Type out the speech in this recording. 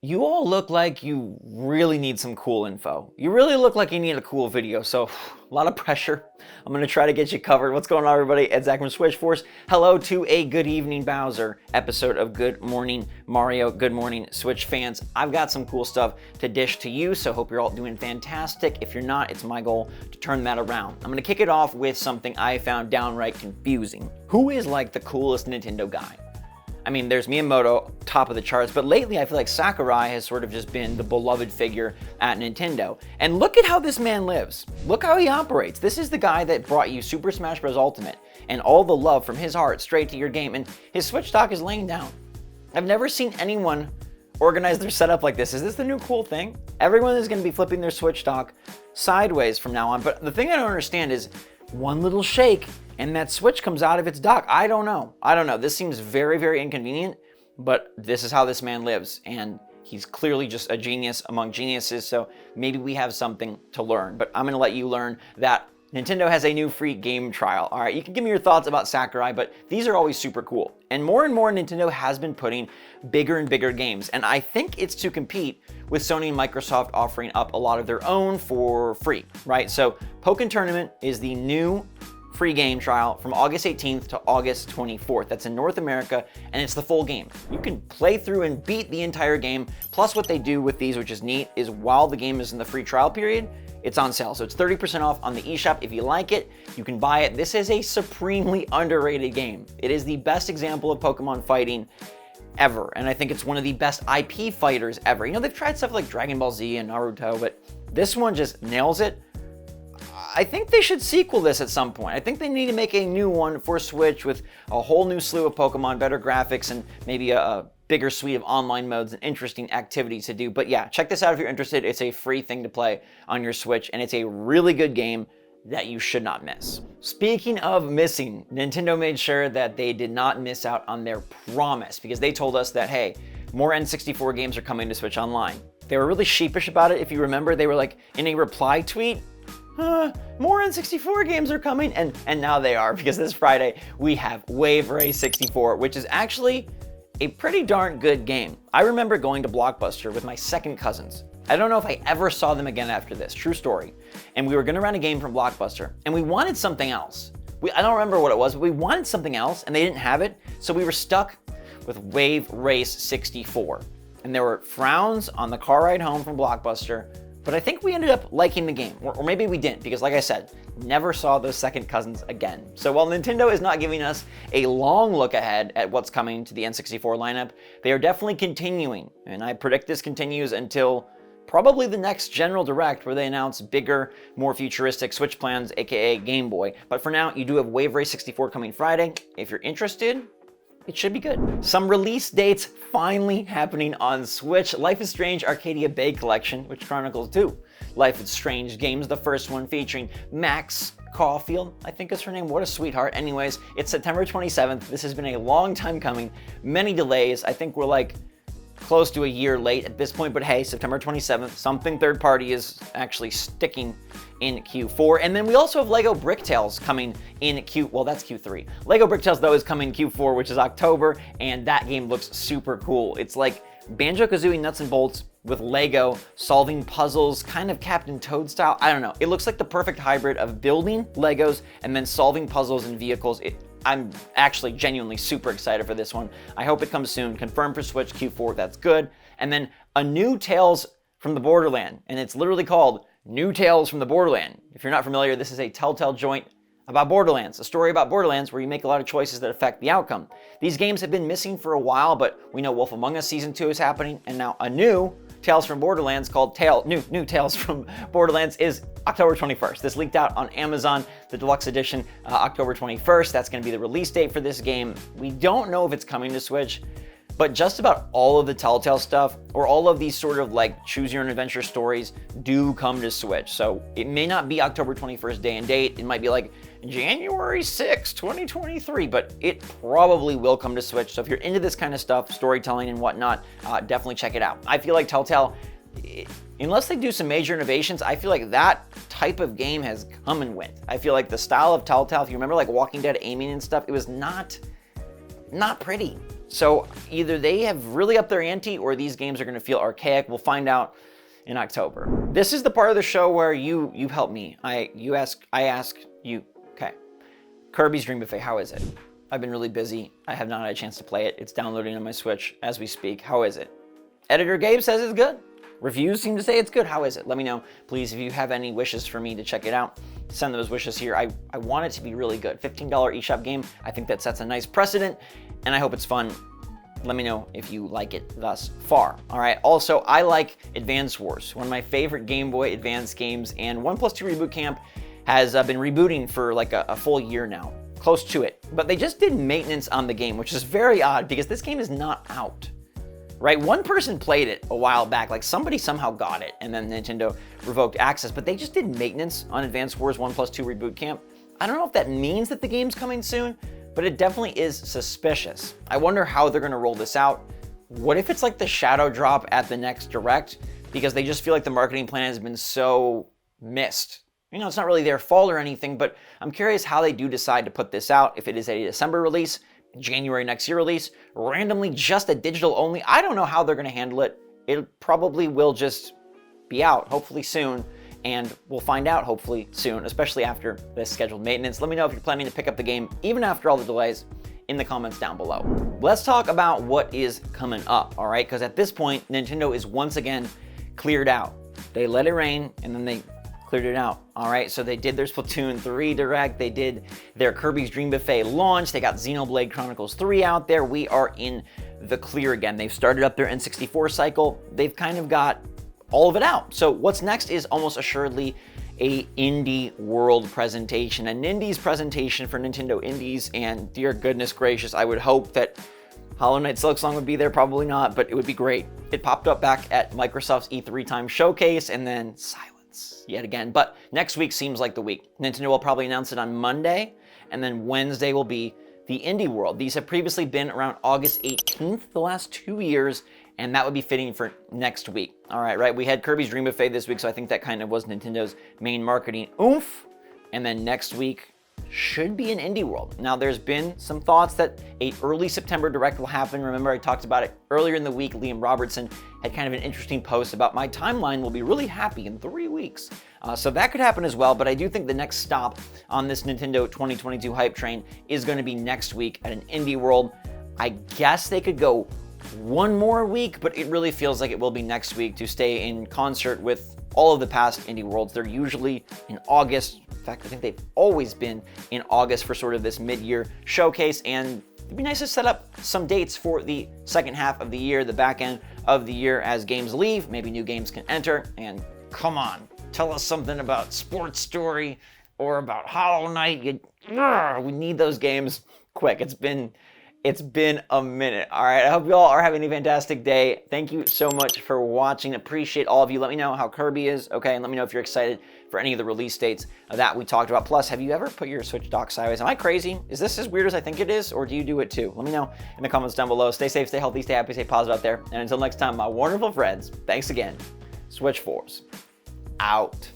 You all look like you really need some cool info. You really look like you need a cool video, so a lot of pressure. I'm gonna try to get you covered. What's going on, everybody? It's Zach from SwitchForce. Hello to a Good Evening Bowser episode of Good Morning Mario. Good morning, Switch fans. I've got some cool stuff to dish to you, so hope you're all doing fantastic. If you're not, it's my goal to turn that around. I'm gonna kick it off with something I found downright confusing. Who is like the coolest Nintendo guy? I mean, there's Miyamoto, top of the charts, but lately I feel like Sakurai has sort of just been the beloved figure at Nintendo. And look at how this man lives. Look how he operates. This is the guy that brought you Super Smash Bros. Ultimate and all the love from his heart straight to your game, and his Switch dock is laying down. I've never seen anyone organize their setup like this. Is this the new cool thing? Everyone is gonna be flipping their Switch dock sideways from now on, but the thing I don't understand is one little shake and that Switch comes out of its dock. I don't know. This seems very, very inconvenient, but this is how this man lives, and he's clearly just a genius among geniuses, so maybe we have something to learn. But I'm gonna let you learn that Nintendo has a new free game trial. All right, you can give me your thoughts about Sakurai, but these are always super cool. And more Nintendo has been putting bigger and bigger games, and I think it's to compete with Sony and Microsoft offering up a lot of their own for free, right? So Pokken Tournament is the new free game trial from August 18th to August 24th. That's in North America, and it's the full game. You can play through and beat the entire game. Plus what they do with these, which is neat, is while the game is in the free trial period, it's on sale. So it's 30% off on the eShop. If you like it, you can buy it. This is a supremely underrated game. It is the best example of Pokemon fighting ever, and I think it's one of the best IP fighters ever. You know, they've tried stuff like Dragon Ball Z and Naruto, but this one just nails it. I think they should sequel this at some point. I think they need to make a new one for Switch with a whole new slew of Pokemon, better graphics, and maybe a bigger suite of online modes and interesting activities to do. But yeah, check this out if you're interested. It's a free thing to play on your Switch, and it's a really good game that you should not miss. Speaking of missing, Nintendo made sure that they did not miss out on their promise, because they told us that, hey, more N64 games are coming to Switch Online. They were really sheepish about it. If you remember, they were like, in a reply tweet, more N64 games are coming, and now they are, because this Friday we have Wave Race 64, which is actually a pretty darn good game. I remember going to Blockbuster with my second cousins. I don't know if I ever saw them again after this, true story. And we were gonna rent a game from Blockbuster, and we wanted something else. I don't remember what it was, but we wanted something else, and they didn't have it, so we were stuck with Wave Race 64. And there were frowns on the car ride home from Blockbuster, but I think we ended up liking the game, or maybe we didn't, because like I said, never saw those second cousins again. So while Nintendo is not giving us a long look ahead at what's coming to the N64 lineup, they are definitely continuing, and I predict this continues until probably the next General Direct, where they announce bigger, more futuristic Switch plans, aka Game Boy. But for now, you do have Wave Race 64 coming Friday. If you're interested, it should be good. Some release dates finally happening on Switch. Life is Strange Arcadia Bay Collection, which chronicles two Life is Strange games. The first one featuring Max Caulfield, I think is her name. What a sweetheart. Anyways, it's September 27th. This has been a long time coming. Many delays. I think we're like close to a year late at this point, but hey, September 27th, something third party is actually sticking in Q4. And then we also have Lego Bricktales coming in that's Q3. Lego Bricktales though is coming Q4, which is October, and that game looks super cool. It's like Banjo-Kazooie nuts and bolts with Lego solving puzzles, kind of Captain Toad style. I don't know. It looks like the perfect hybrid of building Legos and then solving puzzles and vehicles. I'm actually genuinely super excited for this one. I hope it comes soon. Confirmed for Switch Q4, that's good. And then a new Tales from the Borderland, and it's literally called New Tales from the Borderland. If you're not familiar, this is a Telltale joint about Borderlands, a story about Borderlands where you make a lot of choices that affect the outcome. These games have been missing for a while, but we know Wolf Among Us Season 2 is happening, and now a new Tales from Borderlands called New Tales from Borderlands is October 21st. This leaked out on Amazon, the deluxe edition, October 21st. That's going to be the release date for this game. We don't know if it's coming to Switch, but just about all of the Telltale stuff, or all of these sort of like choose your own adventure stories, do come to Switch. So it may not be October 21st day and date. It might be like January 6, 2023, but it probably will come to Switch. So if you're into this kind of stuff, storytelling and whatnot, definitely check it out. I feel like Telltale, unless they do some major innovations, I feel like that type of game has come and went. I feel like the style of Telltale, if you remember like Walking Dead aiming and stuff, it was not pretty. So either they have really upped their ante or these games are going to feel archaic. We'll find out in October. This is the part of the show where you help me. I ask you. Okay. Kirby's Dream Buffet, how is it? I've been really busy. I have not had a chance to play it. It's downloading on my Switch as we speak. How is it? Editor Gabe says it's good. Reviews seem to say it's good. How is it? Let me know, please, if you have any wishes for me to check it out. Send those wishes here. I want it to be really good. $15 eShop game. I think that sets a nice precedent, and I hope it's fun. Let me know if you like it thus far. All right. Also, I like Advance Wars, one of my favorite Game Boy Advance games, and 1+2 Reboot Camp has been rebooting for like a full year now, close to it. But they just did maintenance on the game, which is very odd because this game is not out. Right? One person played it a while back, like somebody somehow got it and then Nintendo revoked access, but they just did maintenance on Advance Wars 1+2 Reboot Camp. I don't know if that means that the game's coming soon, but it definitely is suspicious. I wonder how they're gonna roll this out. What if it's like the shadow drop at the next Direct because they just feel like the marketing plan has been so missed? You know, it's not really their fault or anything, but I'm curious how they do decide to put this out. If it is a December release, January next year release, randomly just a digital only. I don't know how they're going to handle it. It probably will just be out hopefully soon, and we'll find out hopefully soon, especially after this scheduled maintenance. Let me know if you're planning to pick up the game even after all the delays in the comments down below. Let's talk about what is coming up, all right? Because at this point, Nintendo is once again cleared out. They let it rain and then they cleared it out. All right, so they did their Splatoon 3 Direct, they did their Kirby's Dream Buffet launch, they got Xenoblade Chronicles 3 out there. We are in the clear again. They've started up their N64 cycle. They've kind of got all of it out. So what's next is almost assuredly a Indie World presentation, an Indies presentation for Nintendo Indies, and dear goodness gracious, I would hope that Hollow Knight Silksong would be there, probably not, but it would be great. It popped up back at Microsoft's E3 time showcase and then silence yet again. But next week seems like the week. Nintendo will probably announce it on Monday, and then Wednesday will be the Indie World. These have previously been around August 18th the last 2 years, and that would be fitting for next week. All right, right? We had Kirby's Dream Buffet this week, so I think that kind of was Nintendo's main marketing oomph. And then next week should be an Indie World. Now, there's been some thoughts that an early September Direct will happen. Remember, I talked about it earlier in the week. Liam Robertson had kind of an interesting post about my timeline will be really happy in 3 weeks. So that could happen as well, but I do think the next stop on this Nintendo 2022 hype train is going to be next week at an Indie World. I guess they could go one more week, but it really feels like it will be next week to stay in concert with all of the past Indie Worlds. They're usually in August. In fact, I think they've always been in August for sort of this mid-year showcase, and it'd be nice to set up some dates for the second half of the year, the back end of the year as games leave. Maybe new games can enter, and come on, tell us something about Sports Story or about Hollow Knight. We need those games quick. It's been a minute. All right, I hope you all are having a fantastic day. Thank you so much for watching. Appreciate all of you. Let me know how Kirby is, okay? And let me know if you're excited for any of the release dates that we talked about. Plus, have you ever put your Switch dock sideways? Am I crazy? Is this as weird as I think it is, or do you do it too? Let me know in the comments down below. Stay safe, stay healthy, stay happy, stay positive out there. And until next time, my wonderful friends, thanks again. SwitchForce out.